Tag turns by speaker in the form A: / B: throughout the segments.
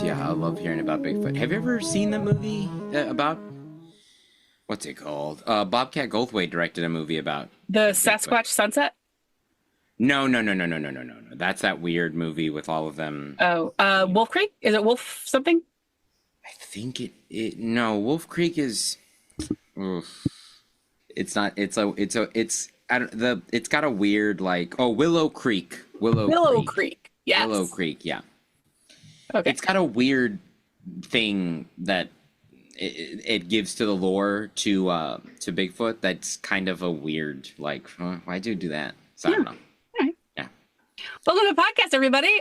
A: Yeah, I love hearing about Bigfoot. Have you ever seen the movie about what's it called? Bobcat Goldthwait directed a movie about
B: The
A: Bigfoot.
B: Sasquatch Sunset?
A: No, no, no, no, no, no, no, no, no. That's that weird movie with all of them.
B: Oh,
A: being-
B: Wolf Creek? Is it Wolf something?
A: I think it. No, Wolf Creek is. Oof. It's not. It's. I don't, the. It's got a weird like. Oh, Willow Creek. Willow
B: Willow
A: Creek.
B: Creek.
A: Willow
B: Yes.
A: Creek. Yeah.
B: Okay.
A: It's got a weird thing that it gives to the lore to Bigfoot. That's kind of a weird like. Huh, why'd you do that? So I
B: Yeah.
A: don't know.
B: All right.
A: Yeah.
B: Welcome to the podcast, everybody.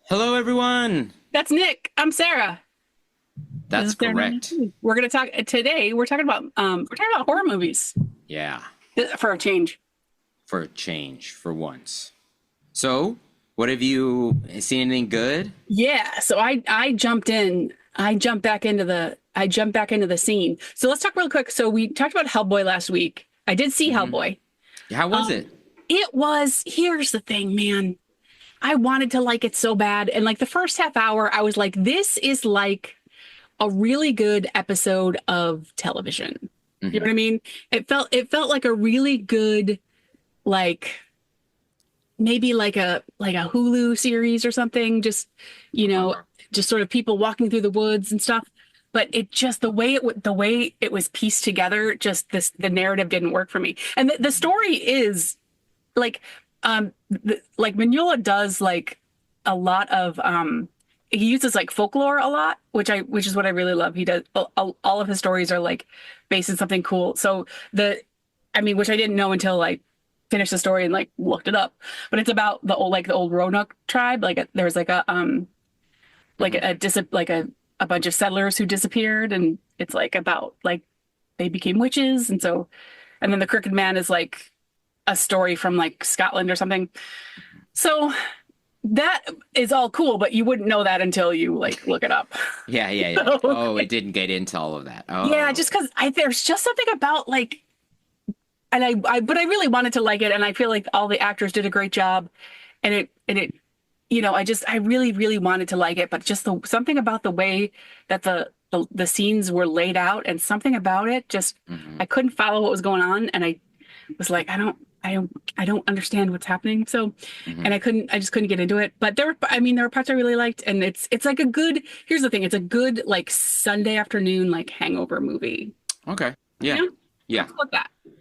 A: Hello, everyone.
B: That's Nick. I'm Sarah. This
A: That's
B: is Sarah
A: correct.
B: 92. We're gonna talk today. We're talking about horror movies
A: Yeah.
B: for a change.
A: For a change, for once. So, what have you seen? Anything good?
B: Yeah. So I jumped in. I jumped back into the scene. So let's talk real quick. So we talked about Hellboy last week. I did see Hellboy.
A: How was it?
B: It was, here's the thing, man. I wanted to like it so bad. And like the first half hour, I was like, this is like a really good episode of television. You know what I mean? It felt like a really good, like maybe like a Hulu series or something. Just, just sort of people walking through the woods and stuff. But it just the way it was pieced together, just the narrative didn't work for me. And the story is like like Mignola does like a lot of he uses like folklore a lot, which is what I really love. He does all of his stories are like based in something cool. So which I didn't know until I finished the story and like looked it up. But it's about the old Roanoke tribe. There's like a bunch of settlers who disappeared, and it's like about like they became witches, and then the Crooked Man is like a story from like Scotland or something. So that is all cool, but you wouldn't know that until you like look it up.
A: Yeah, yeah, yeah.
B: So,
A: Oh, it didn't get into all of that. Oh,
B: yeah, just because there's just something about like, and but I really wanted to like it, and I feel like all the actors did a great job, and it, I really, really wanted to like it, but just something about the way that the scenes were laid out, and something about it just I couldn't follow what was going on, and I was like, I don't understand what's happening. So, and I just couldn't get into it. But there were parts I really liked, and it's like here's the thing, it's a good like Sunday afternoon like hangover movie.
A: Okay. Yeah.
B: You know?
A: Yeah.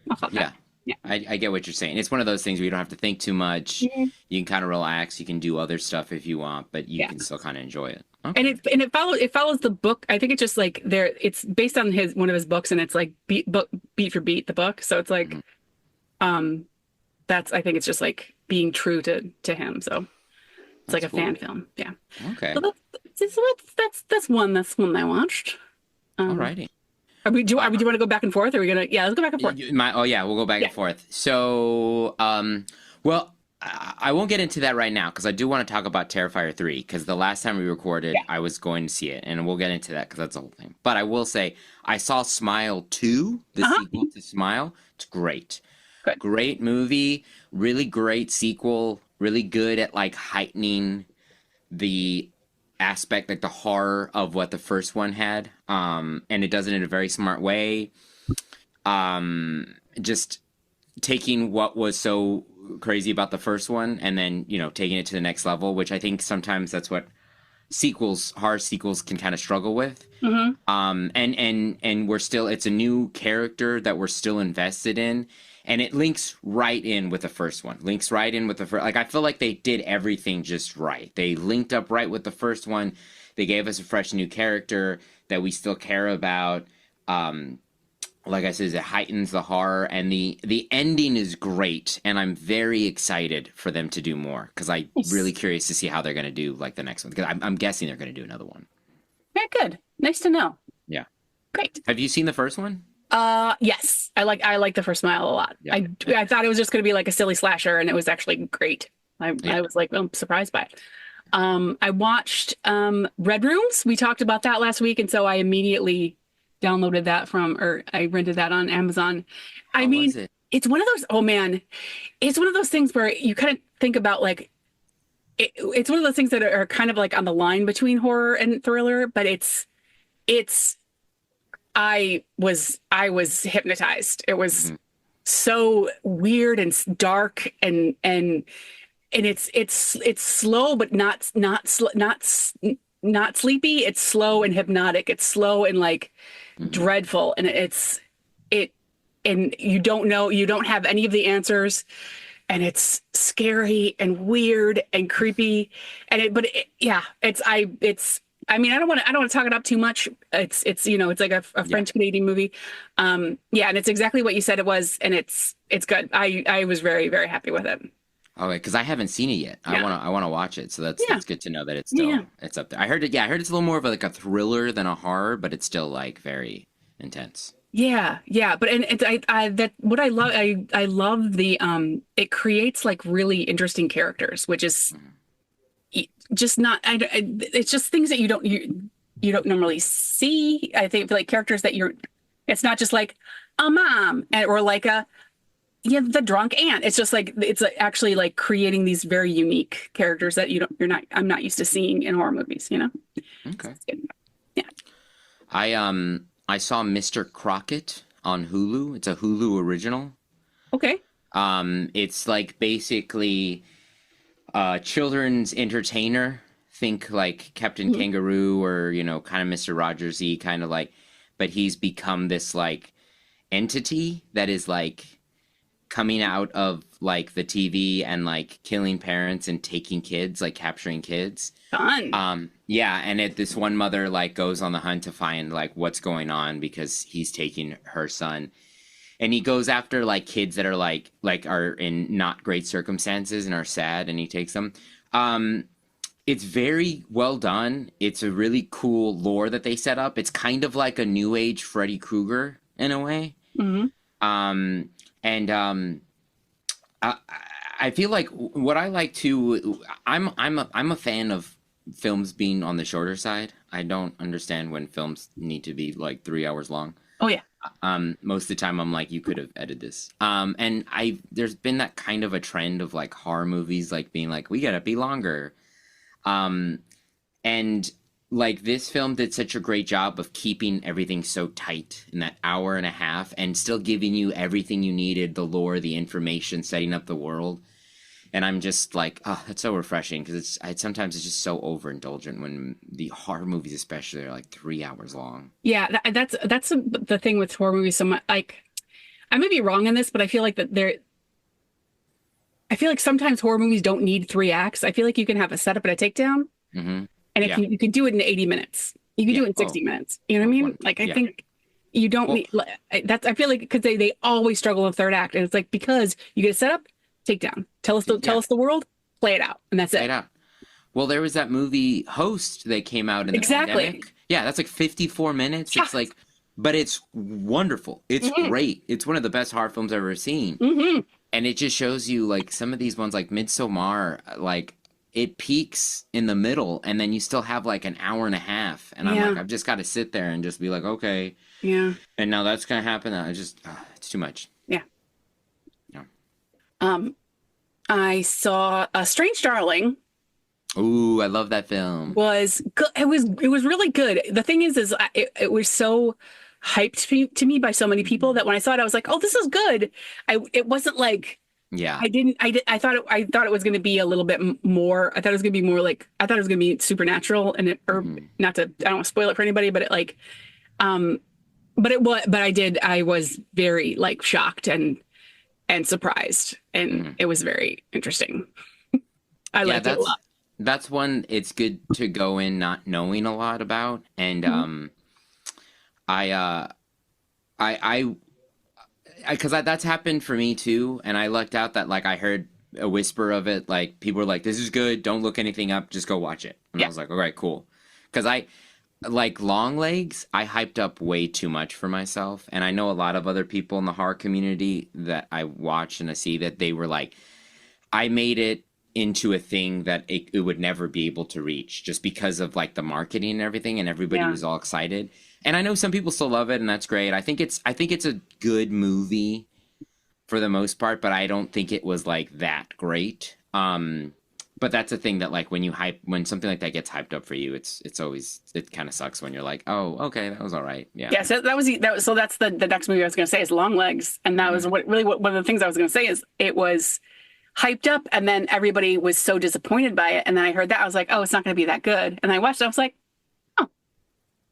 B: I'll fuck
A: Yeah.
B: that. Yeah.
A: I get what you're saying. It's one of those things where you don't have to think too much.
B: Yeah.
A: You can kind of relax. You can do other stuff if you want, but you
B: Yeah.
A: can still kind of enjoy it. Okay.
B: And it follows the book. I think it's just like it's based on one of his books, and it's like beat for beat the book. So it's like I think it's just like being true to him. So it's like a
A: cool.
B: fan film. Yeah.
A: Okay.
B: So that's one I watched.
A: Alrighty.
B: Do you want to go back and forth? Or are we gonna? Yeah, let's go back and forth.
A: Oh yeah, we'll go back and forth. So, well, I won't get into that right now because I do want to talk about Terrifier 3 because the last time we recorded, I was going to see it, and we'll get into that because that's the whole thing. But I will say I saw Smile 2, the sequel to Smile. It's great.
B: Good.
A: Great movie, really great sequel, really good at like heightening the aspect, like the horror of what the first one had. And it does it in a very smart way. Just taking what was so crazy about the first one and then, taking it to the next level, which I think sometimes that's what horror sequels can kind of struggle with. And it's a new character that we're still invested in. And it links right in with the first one. Like, I feel like they did everything just right. They linked up right with the first one. They gave us a fresh new character that we still care about. Like I said, it heightens the horror. And the ending is great. And I'm very excited for them to do more. Because I'm really curious to see how they're going to do, like, the next one. Because I'm guessing they're going to do another one.
B: Very good. Nice to know.
A: Yeah.
B: Great.
A: Have you seen the first one?
B: Yes, I like the first Smile a lot.
A: Yeah.
B: I thought it was just going to be like a silly slasher, and it was actually great. I was like, I'm surprised by it. I watched Red Rooms. We talked about that last week, and so I immediately downloaded that I rented that on Amazon.
A: How was it?
B: It's one of those. Oh man, it's one of those things where you kind of think about like it's one of those things that are kind of like on the line between horror and thriller, but it's I was hypnotized. It was
A: Hmm.
B: so weird and dark and it's slow but not sleepy. It's slow and hypnotic. It's slow and like
A: Hmm.
B: dreadful, and it and you don't have any of the answers, and it's scary and weird and creepy, and yeah, I mean, I don't want to talk it up too much. It's like a
A: Yeah.
B: French Canadian movie. Yeah, and it's exactly what you said it was, and it's good. I was very, very happy with it.
A: Okay, because I haven't seen it yet.
B: Yeah.
A: I wanna watch it. So
B: Yeah.
A: that's good to know that
B: Yeah.
A: it's up there. I heard it. Yeah, I heard it's a little more of like a thriller than a horror, but it's still like very intense.
B: Yeah, yeah, but and it's I that what I love the it creates like really interesting characters, which is
A: Mhm.
B: just not it's just things that you don't normally see. I think like characters that it's not just like a mom or like a yeah the drunk aunt. It's just like it's actually like creating these very unique characters that I'm not used to seeing in horror movies, you know?
A: Okay.
B: It's good. Yeah.
A: I saw Mr. Crockett on Hulu. It's a Hulu original.
B: Okay.
A: It's like basically children's entertainer. Think like Captain
B: Mhm.
A: Kangaroo or, kind of Mr. Rogers-y, kind of like, but he's become this like entity that is like coming out of like the TV and like killing parents and taking kids, like capturing kids.
B: Fun.
A: Yeah, and this one mother like goes on the hunt to find like what's going on because he's taking her son. And he goes after like kids that are like are in not great circumstances and are sad, and he takes them. Um it's very well done. It's a really cool lore that they set up. It's kind of like a new age Freddy Krueger in a way.
B: Hmm.
A: Um and I, I feel like what I like to I'm a fan of films being on the shorter side. I don't understand when films need to be like 3 hours long.
B: Oh yeah.
A: Most of the time I'm like, you could have edited this. And there's been that kind of a trend of like horror movies like being like, we gotta be longer. Um, and like this film did such a great job of keeping everything so tight in that hour and a half and still giving you everything you needed, the lore, the information, setting up the world. And I'm just like, oh, that's so refreshing because sometimes it's just so overindulgent when the horror movies especially are like 3 hours long.
B: Yeah, that's the thing with horror movies so much. Like, I may be wrong on this, but I feel like sometimes horror movies don't need three acts. I feel like you can have a setup and a takedown,
A: Mm-hmm.
B: and
A: Yeah.
B: you can do it in 80 minutes. You can
A: Yeah.
B: do it in 60 minutes. You know what I mean? Like, I
A: Yeah.
B: think you don't
A: Well,
B: need I feel like because they always struggle in third act, and it's like because you get a setup, takedown, tell
A: yeah,
B: us the world, play it out, and that's
A: play it
B: it.
A: out. Well, there was that movie Host that came out in the
B: Exactly.
A: pandemic. Yeah, that's like 54 minutes.
B: Yeah.
A: It's like, but it's wonderful. It's
B: Hmm.
A: great. It's one of the best horror films I've ever seen.
B: Hmm.
A: And it just shows you like some of these ones like Midsommar, like it peaks in the middle and then you still have like an hour and a half. And I'm
B: Yeah.
A: like, I've just got to sit there and just be like, okay.
B: Yeah.
A: And now that's going to happen. I just, it's too much.
B: Yeah.
A: Yeah.
B: Um, I saw a Strange Darling.
A: Ooh, I love that film.
B: Was good. It was really good. The thing is it was so hyped to me by so many people that when I saw it, I was like, oh, this is good. It wasn't like
A: Yeah.
B: I thought it was going to be a little bit more. I thought it was going to be more like I thought it was going to be supernatural and or
A: Mhm.
B: not to I don't want to spoil it for anybody, but it like um but I was very like shocked and surprised, and
A: Mhm.
B: it was very interesting. I
A: Yeah,
B: liked it a lot.
A: that's one it's good to go in not knowing a lot about. And
B: Mhm.
A: I I because that's happened for me too, and I lucked out that like I heard a whisper of it, like people were like, "This is good. Don't look anything up. Just go watch it." And I
B: Yeah.
A: was like, "All right, cool." Because I like Long Legs, I hyped up way too much for myself, and I know a lot of other people in the horror community that I watch and I see that they were like, "I made it into a thing that it would never be able to reach just because of like the marketing and everything, and everybody
B: Yeah.
A: was all excited." And I know some people still love it, and that's great. I think it's a good movie for the most part, but I don't think it was like that great. But that's the thing that like when something like that gets hyped up for you, it's always, it kind of sucks when you're like, oh, okay, that was all right. Yeah.
B: Yeah, so so that's the next movie I was going to say is Long Legs, and that was what one of the things I was going to say is it was hyped up, and then everybody was so disappointed by it, and then I heard that I was like, oh, it's not going to be that good, and I watched it, I was like, oh,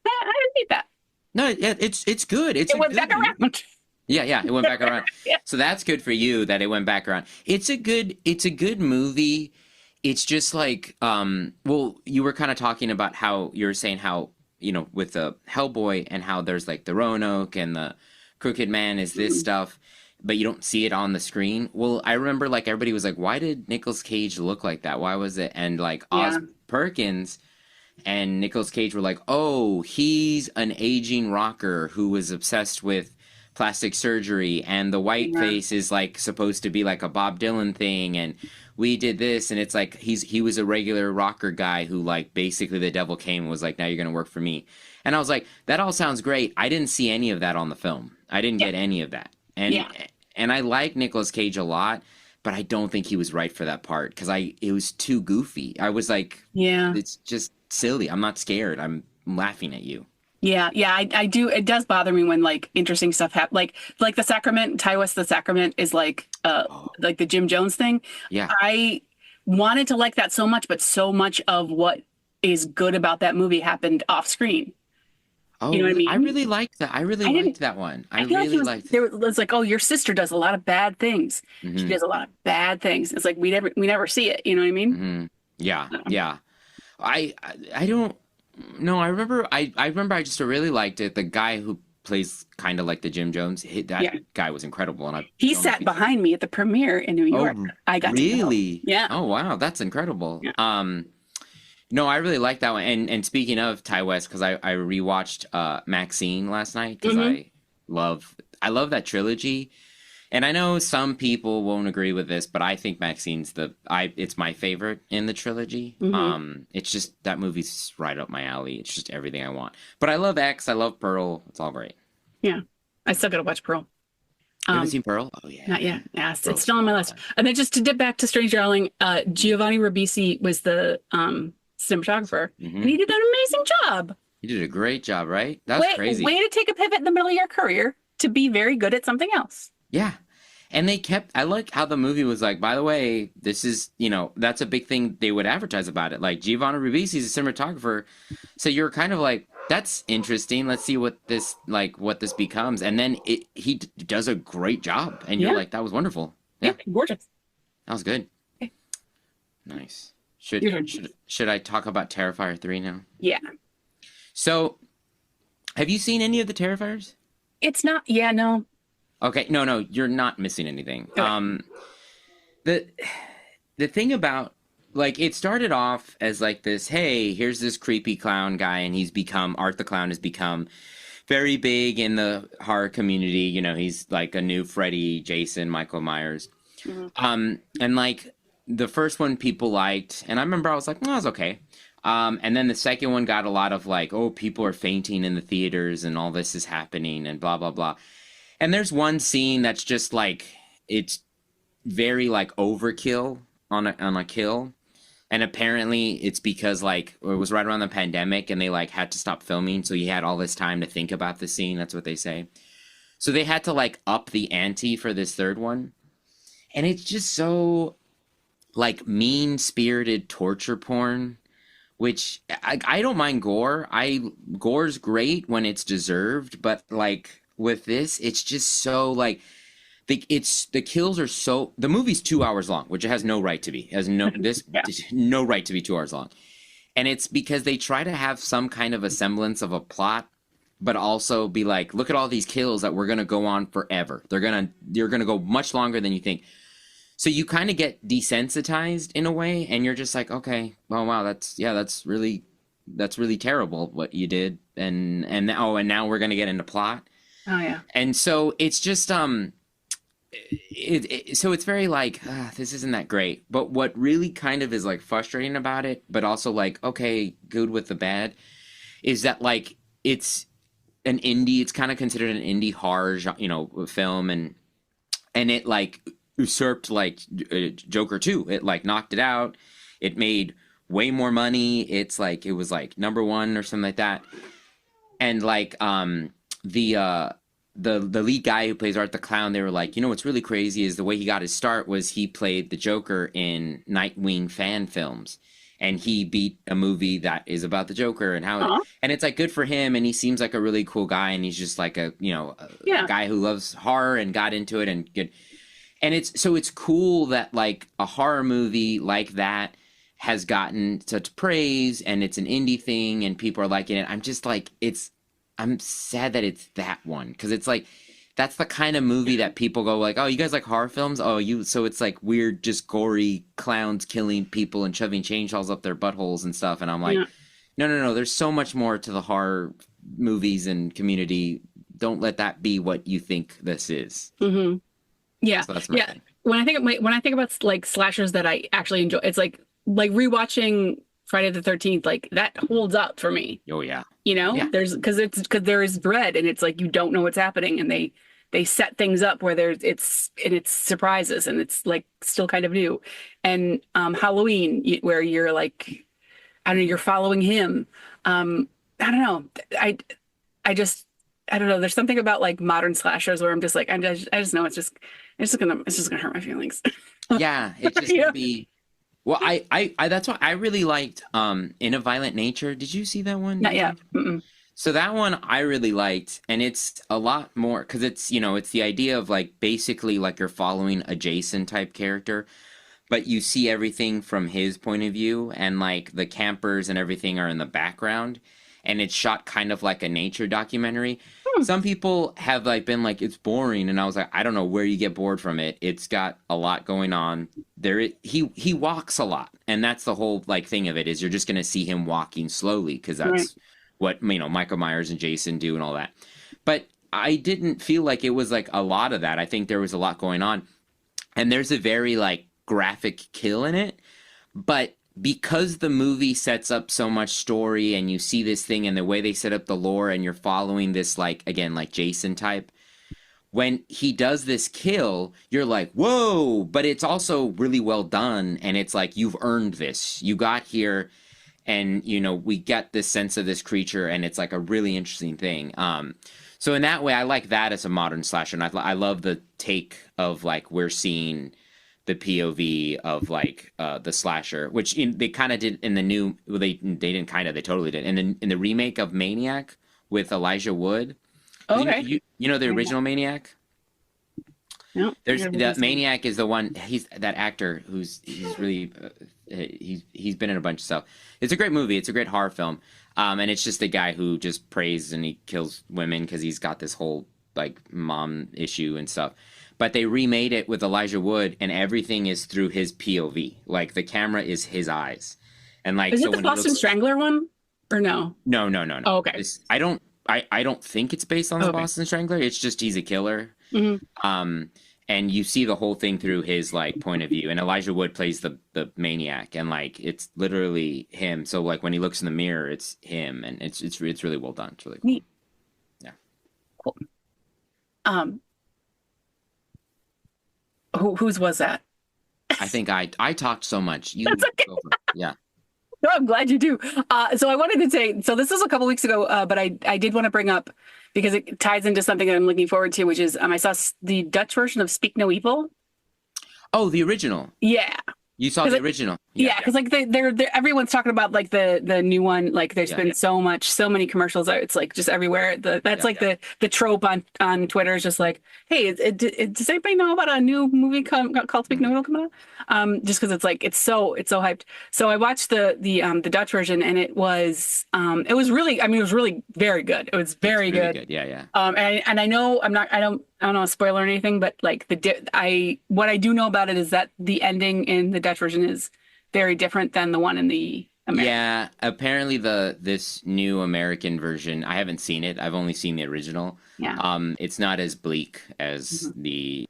B: I didn't need that.
A: No, yeah, it's good. It
B: went back around.
A: Yeah, it went back around.
B: Yeah.
A: So that's good for you that it went back around. It's a good movie. It's just like, well, you were kind of talking about how you were saying how, with the Hellboy and how there's like the Roanoke and the Crooked Man is this stuff, but you don't see it on the screen. Well, I remember like everybody was like, why did Nichols Cage look like that? Why was it? And like Oz Perkins and Nichols Cage were like, oh, he's an aging rocker who was obsessed with plastic surgery, and the white face is like supposed to be like a Bob Dylan thing, and we did this, and it's like he was a regular rocker guy who like basically the devil came and was like, now you're gonna work for me. And I was like, that all sounds great. I didn't see any of that on the film. I didn't get any of that. And I like Nicolas Cage a lot, but I don't think he was right for that part because it was too goofy. I was like, it's just silly. I'm not scared. I'm laughing at you.
B: Yeah, I do. It does bother me when like interesting stuff happens. Like the Sacrament, Ty West, the Sacrament is like the Jim Jones thing.
A: Yeah,
B: I wanted to like that so much, but so much of what is good about that movie happened off screen.
A: Oh,
B: you know what I mean?
A: I really liked that. I really liked that one. I really liked it.
B: It was like, oh, your sister does a lot of bad things. Mm-hmm. She does a lot of bad things. It's like we never see it. You know what I mean?
A: Mm-hmm. Yeah. I don't. No, I remember I just really liked it. The guy who plays kind of like the Jim Jones, that guy was incredible. And
B: he sat behind me at the premiere in New York. I got
A: really?
B: To know. Yeah.
A: Oh, wow. That's incredible.
B: Yeah.
A: No, I really like that one. And speaking of Ty West, because I rewatched Maxine last night because I love that trilogy. And I know some people won't agree with this, but I think Maxine's it's my favorite in the trilogy. Mm-hmm. It's just that movie's right up my alley. It's just everything I want. But I love X. I love Pearl. It's all great.
B: Yeah, I still gotta watch Pearl.
A: You haven't seen Pearl? Oh yeah,
B: not yet. Yeah, it's still on my list. And then just to dip back to Strange Darling, Giovanni Ribisi was the cinematographer, and he did an amazing job.
A: He did a great job, right? That's crazy.
B: Way to take a pivot in the middle of your career to be very good at something else.
A: Yeah. And I like how the movie was like, by the way, this is, that's a big thing they would advertise about it. Like, Giovanni Ribisi is a cinematographer. So you're kind of like, that's interesting. Let's see what this becomes. And then he does a great job. And you're like, that was wonderful.
B: Yeah, gorgeous.
A: That was good. Okay. Nice. Should I talk about Terrifier 3 now? Yeah. So, have you seen any of the Terrifiers?
B: It's not, no.
A: Okay, no, you're not missing anything. Okay. The thing about, like, it started off as like this, hey, here's this creepy clown guy, and Art the Clown has become very big in the horror community. He's like a new Freddy, Jason, Michael Myers. Mm-hmm. And like the first one people liked, and I remember I was like, it's okay. And then the second one got a lot of like, oh, people are fainting in the theaters and all this is happening and blah, blah, blah. And there's one scene that's just like, it's very like overkill on a kill. And apparently it's because like it was right around the pandemic and they like had to stop filming. So you had all this time to think about the scene. That's what they say. So they had to like up the ante for this third one. And it's just so like mean-spirited torture porn, which I don't mind gore. Gore's great when it's deserved, but like with this, it's just so like the kills are so. The movie's 2 hours long, which it has no right to be. It has no right to be 2 hours long, and it's because they try to have some kind of a semblance of a plot, but also be like, look at all these kills that we're gonna go on forever. They're gonna go much longer than you think. So you kind of get desensitized in a way, and you're just like, okay, well, wow, that's really terrible what you did, and now we're gonna get into plot.
B: Oh yeah.
A: And so it's just so it's very like this isn't that great. But what really kind of is like frustrating about it, but also like okay, good with the bad, is that like it's an indie. It's kind of considered an indie horror, film, and it like usurped like Joker 2. It like knocked it out. it made way more money. It's like it was like number one or something like that. And like the lead guy who plays Art the Clown, they were like, you know what's really crazy is the way he got his start was he played the Joker in Nightwing fan films. And he beat a movie that is about the Joker and how and it's like good for him, and he seems like a really cool guy, and he's just like a guy who loves horror and got into it and good. And it's cool that like a horror movie like that has gotten such praise, and it's an indie thing and people are liking it. I'm just like I'm sad that it's that one, because it's like that's the kind of movie that people go like, oh, you guys like horror films? Oh, so it's like weird, just gory clowns killing people and shoving chainsaws up their buttholes and stuff. And I'm like, no. There's so much more to the horror movies and community. Don't let that be what you think this is. Mm-hmm.
B: Yeah, so that's my thing. When I think about like slashers that I actually enjoy, it's like rewatching Friday the 13th, like that holds up for me.
A: Oh yeah.
B: There's because there is dread, and it's like you don't know what's happening, and they set things up where it's surprises, and it's like still kind of new. And Halloween, where you're like, I don't know, you're following him. I don't know. I don't know. There's something about like modern slashers where I'm just like, I just know it's just gonna hurt my feelings.
A: Yeah, it's just gonna be. Well, I that's why I really liked In a Violent Nature. Did you see that one?
B: Not yet. Mm-mm.
A: So that one I really liked, and it's a lot more because it's it's the idea of like basically like you're following a Jason type character, but you see everything from his point of view, and like the campers and everything are in the background, and it's shot kind of like a nature documentary. Some people have like been like it's boring, and I was like, I don't know where you get bored from it. It's got a lot going on. He walks a lot, and that's the whole like thing of it is you're just gonna see him walking slowly because that's what Michael Myers and Jason do and all that. But I didn't feel like it was like a lot of that. I think there was a lot going on, and there's a very like graphic kill in it, but because the movie sets up so much story and you see this thing and the way they set up the lore and you're following this like again like Jason type, when he does this kill you're like whoa, but it's also really well done, and it's like you've earned this, you got here, and we get this sense of this creature, and it's like a really interesting thing. So in that way I like that as a modern slasher, and I love the take of like we're seeing the POV of like the slasher, which they kind of did in the new. Well, they didn't kind of. They totally did. And in the remake of Maniac with Elijah Wood.
B: Okay.
A: You know the original Maniac.
B: No.
A: There's the Maniac is the one. He's that actor he's really he's been in a bunch of stuff. It's a great movie. It's a great horror film. And it's just a guy who just prays and he kills women because he's got this whole like mom issue and stuff. But they remade it with Elijah Wood, and everything is through his POV. Like the camera is his eyes, and like
B: is it the Boston Strangler one or no?
A: No.
B: Oh, okay.
A: I don't think it's based on the Boston Strangler. It's just he's a killer. Mm-hmm. And you see the whole thing through his like point of view, and Elijah Wood plays the maniac, and like it's literally him. So like when he looks in the mirror, it's him, and it's really well done. It's really cool.
B: Neat.
A: Yeah.
B: Cool. Whose was that?
A: I think I talked so much.
B: That's okay.
A: Yeah.
B: No, I'm glad you do. So I wanted to say, so this was a couple weeks ago, but I did want to bring up, because it ties into something that I'm looking forward to, which is I saw the Dutch version of Speak No Evil.
A: Oh, the original.
B: Yeah.
A: You saw the original.
B: Yeah, because like they're everyone's talking about like the new one. Like there's been so many commercials. It's like just everywhere. That's the trope on Twitter is just like, hey, does anybody know about a new movie called Speak No Evil coming out? Just because it's like it's so hyped. So I watched the Dutch version, and it was really, I mean, it was really very good. It was very
A: really
B: good.
A: Yeah.
B: And I know I don't know a spoiler or anything, but like what I do know about it is that the ending in the Dutch version is very different than the one in the American. Yeah,
A: apparently this new American version, I haven't seen it. I've only seen the original.
B: Yeah.
A: It's not as bleak as the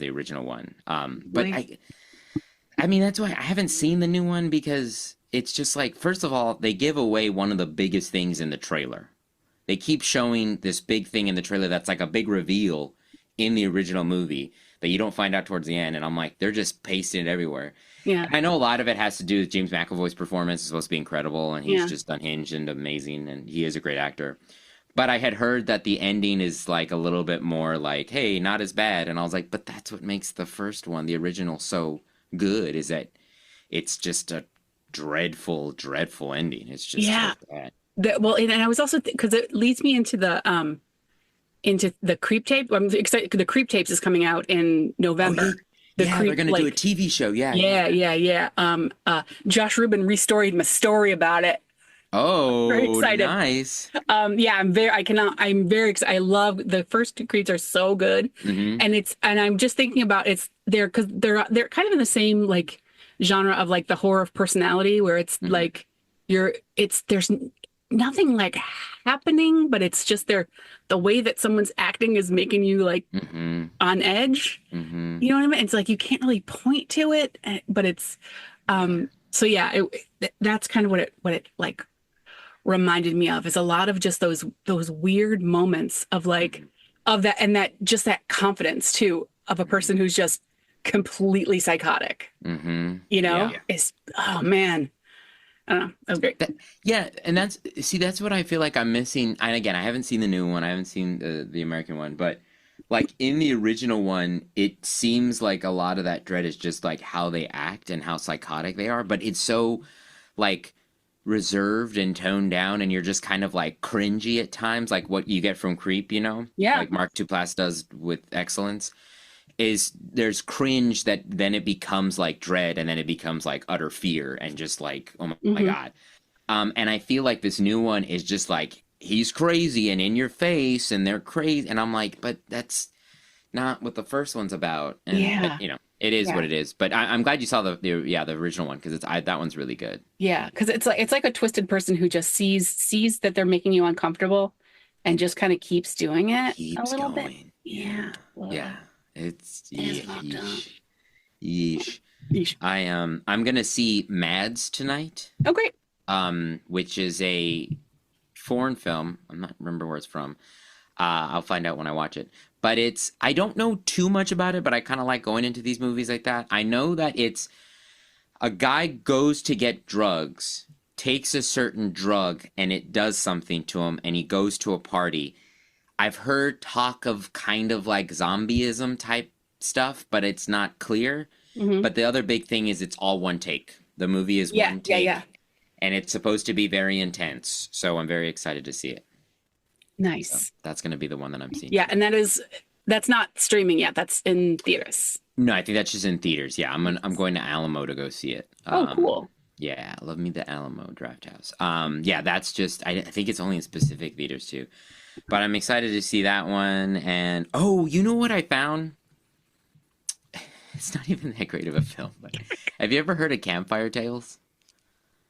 A: original one. But I mean that's why I haven't seen the new one, because it's just like, first of all, they give away one of the biggest things in the trailer. They keep showing this big thing in the trailer that's like a big reveal, in the original movie that you don't find out towards the end. And I'm like, they're just pasting it everywhere.
B: Yeah.
A: And I know a lot of it has to do with James McAvoy's performance. It's supposed to be incredible, and he's
B: Yeah.
A: just unhinged and amazing, and he is a great actor. But I had heard that the ending is like a little bit more like, hey, not as bad. And I was like, but that's what makes the first one, the original, so good, is that it's just a dreadful, dreadful ending. It's just so bad.
B: Well, and I was also because it leads me into the Creep Tape. I'm excited. The Creep Tapes is coming out in November.
A: Yeah, they're gonna do a TV show.
B: Yeah. Josh Rubin restored my story about it.
A: Oh,
B: Very excited.
A: Nice.
B: I'm very excited. I love the first two Creeds are so good, and I'm just thinking about they're kind of in the same like genre of like the horror of personality, where it's like there's nothing like happening, but it's just the way that someone's acting is making you like on edge. You know what I mean? It's like you can't really point to it, but it's so yeah. That's kind of what it like reminded me of, is a lot of just those weird moments of like of that, and that just that confidence too of a person who's just completely psychotic. You know, is oh man. I don't know. That was great.
A: And that's what I feel like I'm missing. And again, I haven't seen the new one. I haven't seen the American one. But like in the original one, it seems like a lot of that dread is just like how they act and how psychotic they are. But it's so like reserved and toned down, and you're just kind of like cringy at times, like what you get from Creep, you know?
B: Yeah.
A: Like Mark Duplass does with excellence. Is there's cringe that then it becomes like dread, and then it becomes like utter fear and just like, oh my God. And I feel like this new one is just like, he's crazy and in your face and they're crazy. And I'm like, but that's not what the first one's about. And but, you know, it is what it is. But I'm glad you saw the original one, because that one's really good. Yeah.
B: Because it's like a twisted person who just sees that they're making you uncomfortable and just kind of keeps doing it a little bit. Yeah.
A: Yeah. It's yeesh. I'm gonna see Mads tonight.
B: Oh, great.
A: Which is a foreign film. I'm not remember where it's from. I'll find out when I watch it. But I don't know too much about it, but I kind of like going into these movies like that. I know that it's a guy goes to get drugs, takes a certain drug, and it does something to him, and he goes to a party. I've heard talk of kind of like zombieism type stuff, but it's not clear. But the other big thing is it's all one take. The movie is one take. Yeah. And it's supposed to be very intense. So I'm very excited to see it.
B: Nice.
A: So that's going to be the one that I'm seeing.
B: Yeah, and that's not streaming yet. That's in theaters.
A: No, I think that's just in theaters. Yeah, I'm going to Alamo to go see it.
B: Oh, cool.
A: Yeah, love me the Alamo Draft House. Yeah, that's just I think it's only in specific theaters too. But I'm excited to see that one. And oh, you know what I found? It's not even that great of a film. But have you ever heard of Campfire Tales?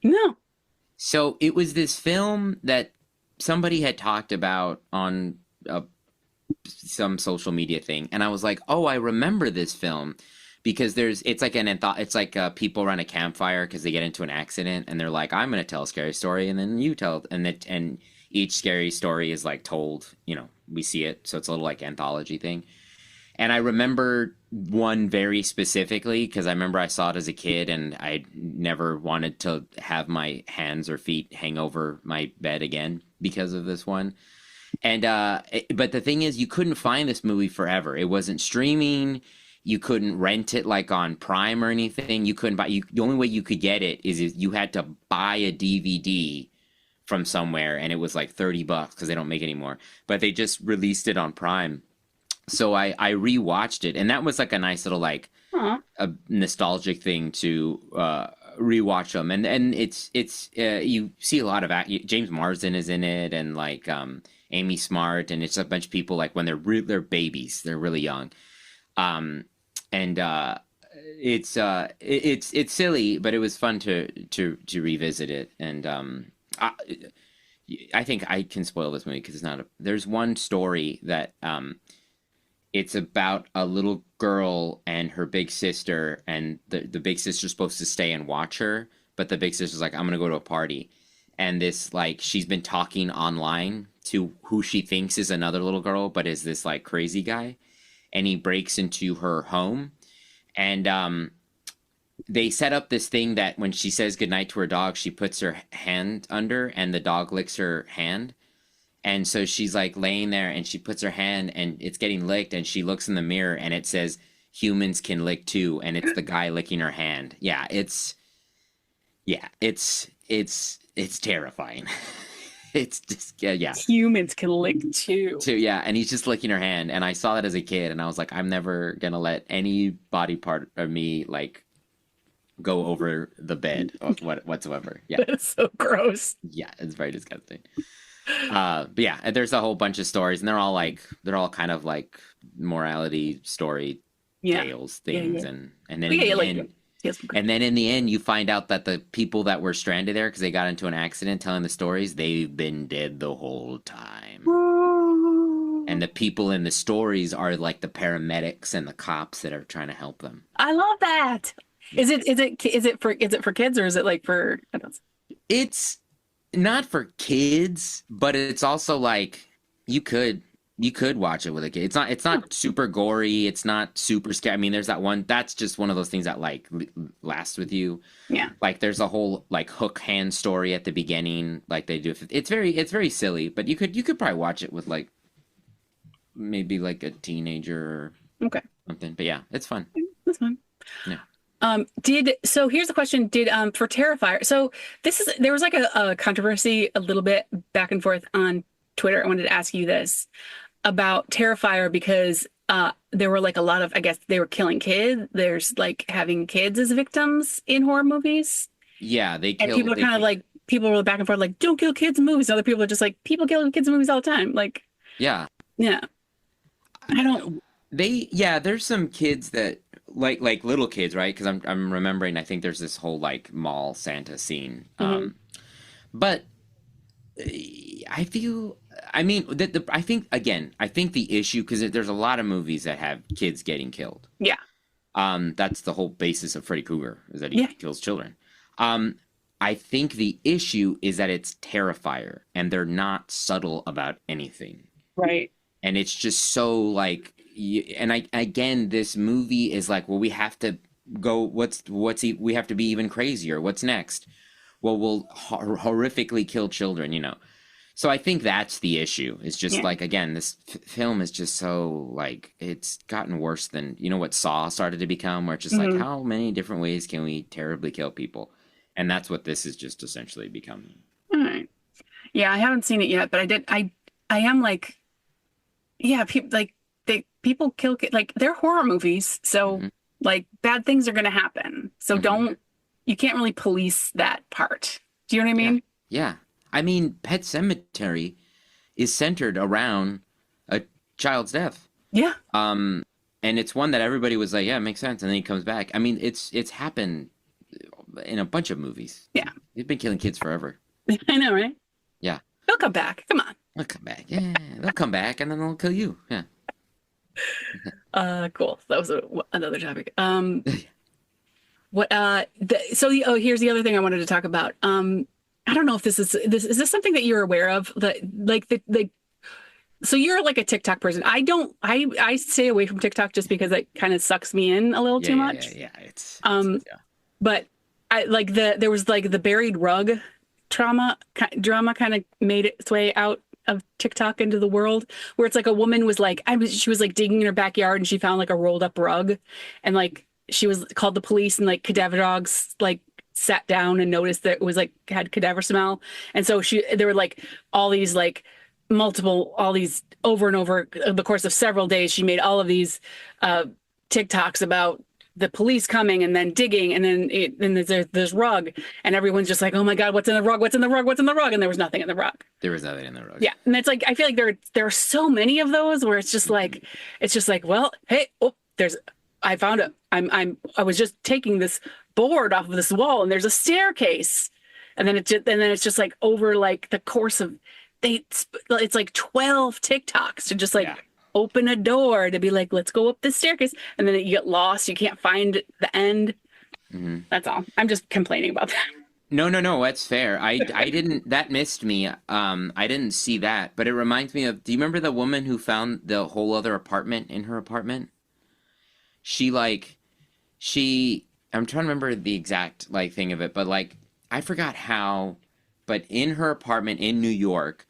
B: No.
A: So it was this film that somebody had talked about on some social media thing, and I was like, oh, I remember this film, because it's like people around a campfire because they get into an accident, and they're like, I'm going to tell a scary story, and then you tell, and each scary story is like told, you know, we see it, so it's a little like anthology thing. And I remember one very specifically because I remember I saw it as a kid, and I never wanted to have my hands or feet hang over my bed again because of this one. And but the thing is, you couldn't find this movie forever. It wasn't streaming. You couldn't rent it like on Prime or anything. You couldn't buy. The only way you could get it is you had to buy a DVD from somewhere, and it was like $30 because they don't make it anymore. But they just released it on Prime. So I rewatched it, and that was like a nice little like a nostalgic thing to rewatch them. And it's you see a lot of James Marsden is in it, and like Amy Smart, and it's a bunch of people like when they're babies, they're really young, and it's silly, but it was fun to revisit it. And I think I can spoil this movie because it's not there's one story that it's about a little girl and her big sister, and the big sister's supposed to stay and watch her, but the big sister's like, I'm gonna go to a party. And this, like, she's been talking online to who she thinks is another little girl, but is this like crazy guy. and he breaks into her home, and they set up this thing that when she says goodnight to her dog, she puts her hand under and the dog licks her hand. And so she's like laying there and she puts her hand and it's getting licked and she looks in the mirror and it says humans can lick too. And it's the guy licking her hand. It's terrifying. It's just, yeah.
B: Humans can lick too.
A: Yeah. And he's just licking her hand. And I saw that as a kid and I was like, I'm never going to let any body part of me like go over the bed or whatsoever. Yeah.
B: That's so gross.
A: Yeah. It's very disgusting. But yeah, there's a whole bunch of stories and they're all kind of like morality story tales things. And then and then in the end you find out that the people that were stranded there because they got into an accident telling the stories, they've been dead the whole time. And the people in the stories are like the paramedics and the cops that are trying to help them.
B: I love that. Is it for kids or is it like for adults?
A: It's not for kids, but it's also like you could watch it with a kid. It's not super gory. It's not super scary. I mean, there's that one. That's just one of those things that like lasts with you.
B: Yeah.
A: Like there's a whole like hook hand story at the beginning. Like they do. It's very silly. But you could probably watch it with like maybe like a teenager or something. But yeah, it's fun.
B: That's fun.
A: Yeah.
B: So here's the question. For Terrifier, so there was like a controversy a little bit back and forth on Twitter. I wanted to ask you this about Terrifier because there were like a lot of, I guess they were killing kids. There's like having kids as victims in horror movies.
A: Yeah, they kill.
B: And people are kind of like, people were back and forth like, don't kill kids in movies. And other people are just like, people kill kids in movies all the time. Like, yeah.
A: There's some kids that like little kids, right? Because I'm remembering. I think there's this whole like mall Santa scene. But I feel. I mean, I think the issue because there's a lot of movies that have kids getting killed.
B: Yeah.
A: That's the whole basis of Freddy Krueger is that he kills children. I think the issue is that it's Terrifier and they're not subtle about anything.
B: Right.
A: And it's just so like. Again, this movie is like, well, we have to go. We have to be even crazier. What's next? Well, we'll horrifically kill children, you know. So I think that's the issue. It's just like, again, this film is just so like it's gotten worse than what Saw started to become, where it's just like how many different ways can we terribly kill people, and that's what this is just essentially becoming.
B: All right. Yeah, I haven't seen it yet, but I am like, yeah, people like. People kill like they're horror movies, so like bad things are going to happen. So you can't really police that part. Do you know what I mean?
A: Yeah. I mean, Pet Sematary is centered around a child's death.
B: Yeah.
A: And it's one that everybody was like, yeah, it makes sense, and then he comes back. I mean, it's happened in a bunch of movies.
B: Yeah.
A: They've been killing kids forever.
B: I know, right?
A: Yeah.
B: They'll come back. Come on.
A: They'll come back. Yeah, they'll come back, and then they'll kill you. Yeah.
B: Cool. That was another topic. Here's the other thing I wanted to talk about. I don't know if is this something that you're aware of, that so you're like a TikTok person. I stay away from TikTok just because it kind of sucks me in a little too much. But I like there was like the buried rug drama kind of made its way out of TikTok into the world, where it's like a woman was like, she was like digging in her backyard and she found like a rolled up rug, and like she was called the police, and like cadaver dogs like sat down and noticed that it was like had cadaver smell, and so there were like all these like all these over and over the course of several days, she made all of these TikToks about the police coming and then digging, and then there's this rug, and everyone's just like, oh my God, what's in the rug? What's in the rug? What's in the rug? And there was nothing in the rug.
A: There was nothing in the rug.
B: Yeah. And it's like, I feel like there are so many of those where it's just like, well, hey, I found it. I was just taking this board off of this wall and there's a staircase. And then it's just like over like the course of, it's like 12 TikToks to just like open a door to be like, let's go up this staircase. And then you get lost. You can't find the end. That's all. I'm just complaining about that.
A: No, that's fair. I didn't, that missed me. I didn't see that, but it reminds me of, do you remember the woman who found the whole other apartment in her apartment? She like she I'm trying to remember the exact like thing of it, but like I forgot how, but in her apartment in New York,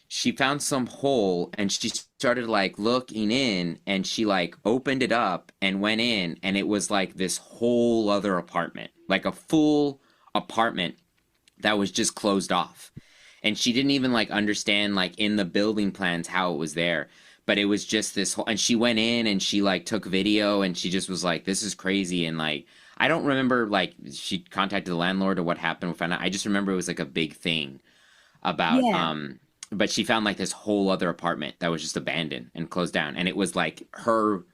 A: she found some hole and she started like looking in and she like opened it up and went in and it was like this whole other apartment, like a full apartment that was just closed off. And she didn't even like understand like in the building plans how it was there. But it was just this whole, and she went in and she like took video and she just was like, this is crazy. And like, I don't remember like she contacted the landlord or what happened. Found out. I just remember it was like a big thing about,
B: Yeah.
A: but she found like this whole other apartment that was just abandoned and closed down. And it was like her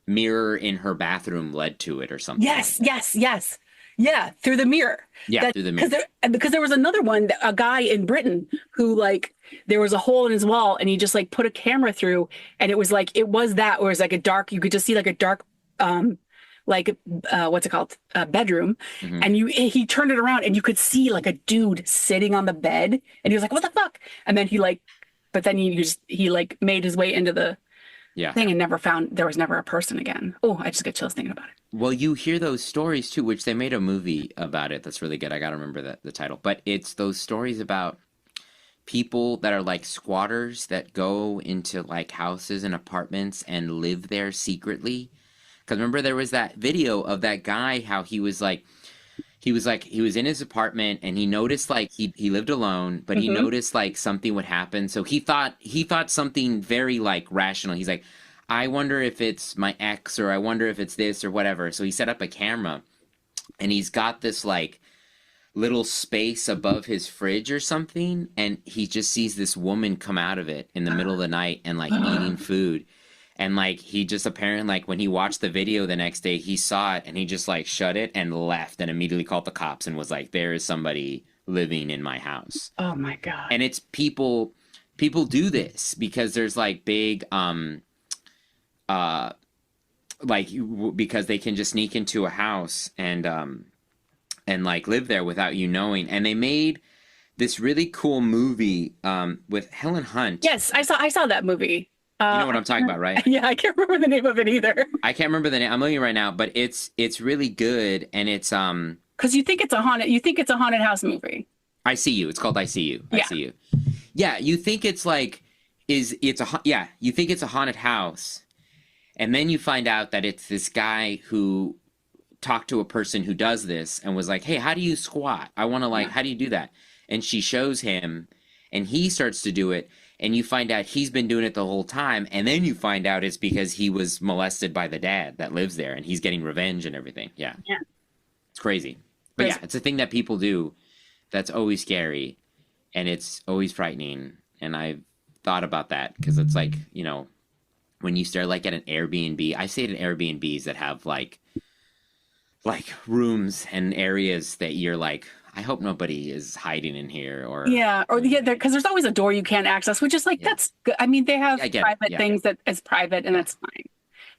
A: mirror in her bathroom led to it or something like
B: Yes,
A: that.
B: yes, yes. Yeah, through the mirror.
A: Yeah,
B: That
A: through the
B: because
A: mirror.
B: there was another one, a guy in Britain who like there was a hole in his wall and he just like put a camera through and it was like it was that or it was like a dark you could just see like a dark um like what's it called bedroom
A: Hmm.
B: and you he turned it around and you could see like a dude sitting on the bed and he was like what the fuck and then he like but then he like made his way into the
A: Yeah.
B: thing and never found there was never a person again. Oh, I just get chills thinking about it.
A: Well, you hear those stories too, which they made a movie about it that's really good. I gotta remember the title. But it's those stories about people that are like squatters that go into like houses and apartments and live there secretly. Because remember there was that video of that guy how he was in his apartment and he noticed like he lived alone, but he
B: Hmm.
A: noticed like something would happen. So he thought something very like rational. He's like, I wonder if it's my ex or I wonder if it's this or whatever. So he set up a camera and he's got this like little space above his fridge or something and he just sees this woman come out of it in the middle of the night and like eating food and like he just apparently like when he watched the video the next day he saw it and he just like shut it and left and immediately called the cops and was like there is somebody living in my house.
B: Oh my God.
A: And it's people do this because there's like big uh like because they can just sneak into a house and like live there without you knowing. And they made this really cool movie with Helen Hunt.
B: Yes, I saw that movie.
A: You know what I'm talking about, right?
B: Yeah, I can't remember the name of it either.
A: I can't remember the name. I'm looking right now, but it's really good and it's
B: Because you think it's a haunted house movie.
A: I See You. It's called I See You. I
B: Yeah.
A: See You. Yeah, you think it's like yeah, you think it's a haunted house and then you find out that it's this guy who talked to a person who does this and was like, "Hey, how do you squat? I want to like,
B: Yeah.
A: how do you do that?" And she shows him, and he starts to do it, and you find out he's been doing it the whole time, and then you find out it's because he was molested by the dad that lives there, and he's getting revenge and everything. Yeah,
B: Yeah.
A: it's crazy, but yeah,
B: Yeah.
A: it's a thing that people do that's always scary, and it's always frightening, and I've thought about that because it's like when you stare like at an Airbnb, I stayed in Airbnbs that have like rooms and areas that you're like, I hope nobody is hiding in here or
B: Yeah, or yeah, because there's always a door you can't access, which is like
A: yeah,
B: that's good. I mean, they have
A: I get it.
B: private
A: Yeah,
B: things that is private, and
A: yeah,
B: that's fine.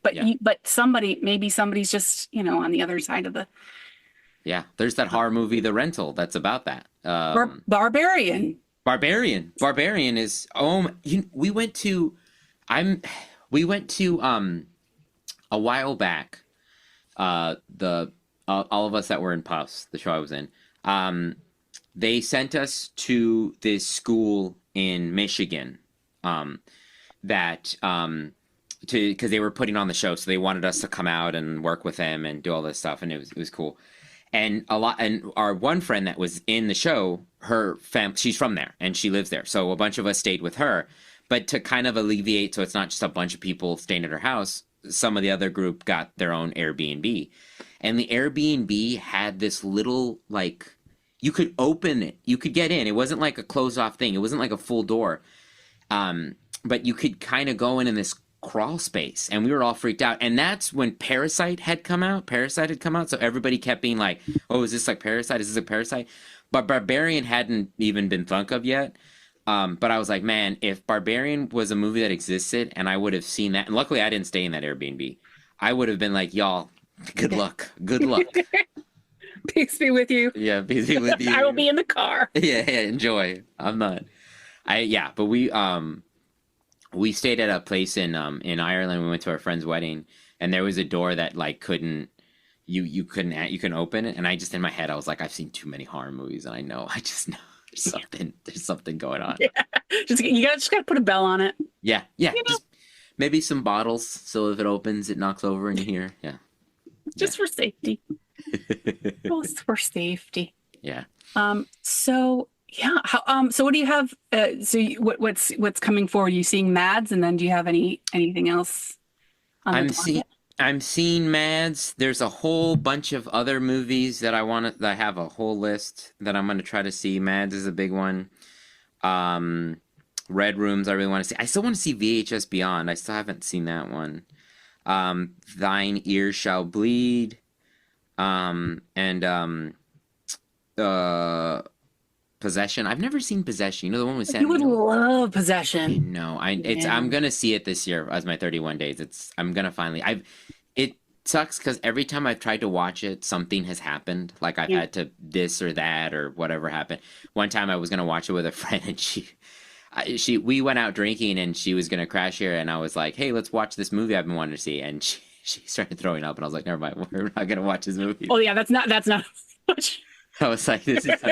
B: But
A: yeah,
B: but maybe somebody's just on the other side of the
A: yeah. There's that horror movie, The Rental, that's about that.
B: barbarian.
A: Barbarian is we went to I'm we went to a while back. The all of us that were in Puffs, the show I was in. They sent us to this school in Michigan that to because they were putting on the show, so they wanted us to come out and work with them and do all this stuff, and it was cool. And our one friend that was in the show, her she's from there and she lives there, so a bunch of us stayed with her. But to kind of alleviate, so it's not just a bunch of people staying at her house, some of the other group got their own Airbnb, and the Airbnb had this little like you could open it, you could get in. It wasn't like a closed off thing. It wasn't like a full door. But you could kind of go in this crawl space, and we were all freaked out. And that's when Parasite had come out. Parasite had come out, so everybody kept being like, "Oh, is this like Parasite? Is this like Parasite?" But Barbarian hadn't even been thunk of yet. But I was like, man, if Barbarian was a movie that existed, and I would have seen that, and luckily I didn't stay in that Airbnb, I would have been like, y'all, good luck, good luck.
B: Peace be with you.
A: Yeah, busy with you.
B: I will be in the car.
A: Yeah, enjoy. I'm not. But we stayed at a place in Ireland. We went to our friend's wedding, and there was a door that like you couldn't open it. And I just in my head I was like, I've seen too many horror movies, and I just know there's something going on.
B: Yeah. You gotta put a bell on it.
A: Yeah. Just maybe some bottles, so if it opens, it knocks over in here. Yeah.
B: Just for safety. Just for safety.
A: Yeah.
B: So yeah. So what do you have? What's coming forward? Are you seeing Mads, and then do you have anything else? I'm
A: seeing Mads. There's a whole bunch of other movies that I have a whole list that I'm gonna try to see. Mads is a big one. Red Rooms I really want to see. I still want to see VHS Beyond. I still haven't seen that one. Thine Ears Shall Bleed. Possession. I've never seen Possession. You know the one with Sam?
B: You would love Possession.
A: No, I'm gonna see it this year as my 31 days. I'm gonna finally. It sucks because every time I've tried to watch it, something has happened. Like I've had to this or that or whatever happened. One time I was gonna watch it with a friend, and we went out drinking, and she was gonna crash here, and I was like, hey, let's watch this movie I've been wanting to see, and she started throwing up, and I was like, never mind, we're not gonna watch this movie.
B: Oh yeah, that's not much.
A: I was like, this is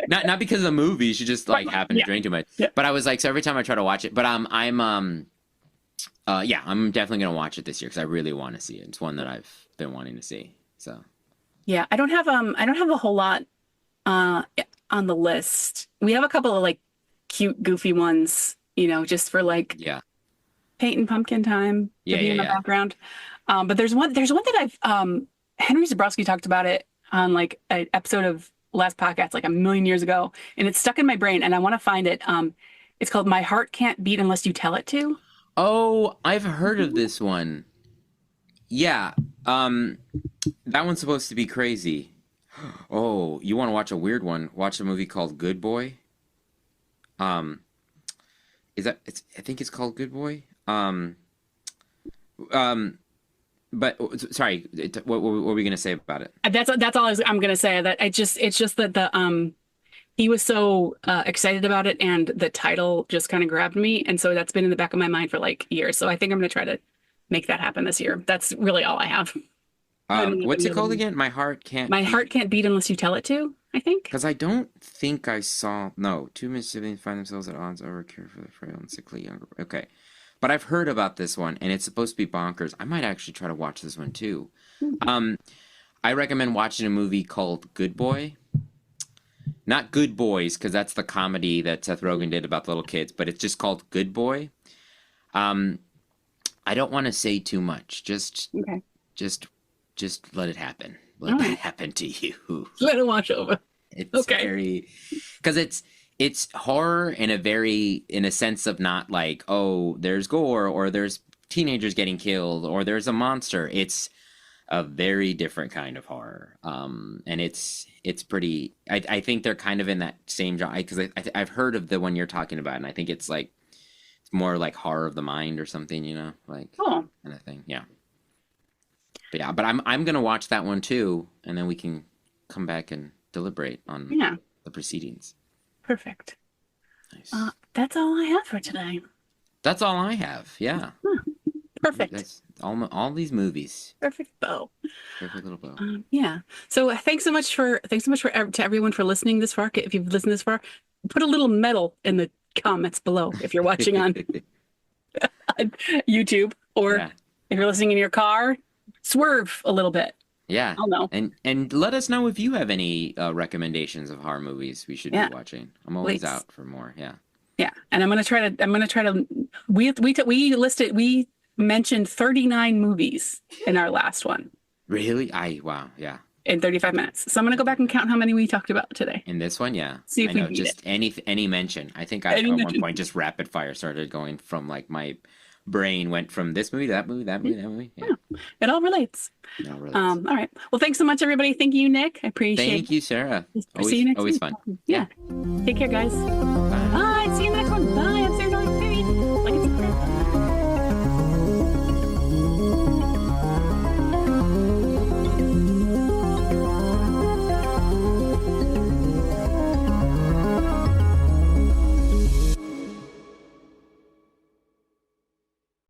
A: not because of the movie. She just like happened to drink too much. Yeah. But I was like, so every time I try to watch it, but I'm definitely gonna watch it this year because I really want to see it. It's one that I've been wanting to see. So
B: yeah, I don't have a whole lot on the list. We have a couple of like cute, goofy ones, just for like paint and pumpkin time to be in the background. But there's one that I've Henry Zabrowski talked about it on like an episode of last podcast like a million years ago, and it's stuck in my brain, and I want to find it. It's called My Heart Can't Beat Unless You Tell It To.
A: Oh, I've heard of this one. Yeah. That one's supposed to be crazy. Oh, you want to watch a weird one? Watch a movie called Good Boy. I think it's called Good Boy. But sorry, what were we gonna say about it?
B: That's all I'm gonna say. That it's just that he was so excited about it, and the title just kind of grabbed me, and so that's been in the back of my mind for like years. So I think I'm gonna try to make that happen this year. That's really all I have.
A: What's it called again? My Heart Can't
B: Beat Unless You Tell It To, I think.
A: Because I don't think I saw. No, two mischievous find themselves at odds over care for the frail and sickly younger. Okay. But I've heard about this one, and it's supposed to be bonkers. I might actually try to watch this one, too. I recommend watching a movie called Good Boy. Not Good Boys, because that's the comedy that Seth Rogen did about the little kids, but it's just called Good Boy. I don't want to say too much. Just let it happen. Let it happen to you.
B: Let it wash over.
A: It's very... Because it's horror in a sense of not like, oh, there's gore or there's teenagers getting killed or there's a monster. It's a very different kind of horror. And it's pretty, I think they're kind of in that same genre because I've heard of the one you're talking about, and I think it's like, it's more like horror of the mind or something, like kind of thing. Yeah. But yeah, but I'm going to watch that one too. And then we can come back and deliberate on the proceedings.
B: Perfect.
A: Nice.
B: That's all I have for today.
A: That's all I have. Yeah.
B: Perfect.
A: That's all these movies.
B: Perfect bow.
A: Perfect little bow.
B: Yeah. So thanks so much to everyone for listening this far. If you've listened this far, put a little medal in the comments below if you're watching on YouTube, or if you're listening in your car, swerve a little bit.
A: Yeah.
B: I'll know.
A: And let us know if you have any recommendations of horror movies we should be watching. I'm always out for more. Yeah.
B: Yeah. And I'm going to try to we mentioned 39 movies in our last one.
A: Really? Wow. Yeah.
B: In 35 minutes. So I'm going to go back and count how many we talked about today.
A: In this one, yeah.
B: See if we beat
A: just
B: it.
A: any mention. I think at one point just rapid fire started going from like my brain went from this movie to that movie, that movie. Yeah.
B: It all relates. All right. Well, thanks so much, everybody. Thank you, Nick. I appreciate it.
A: Thank you, Sarah.
B: See you next week.
A: Always fun.
B: Yeah. Take care, guys.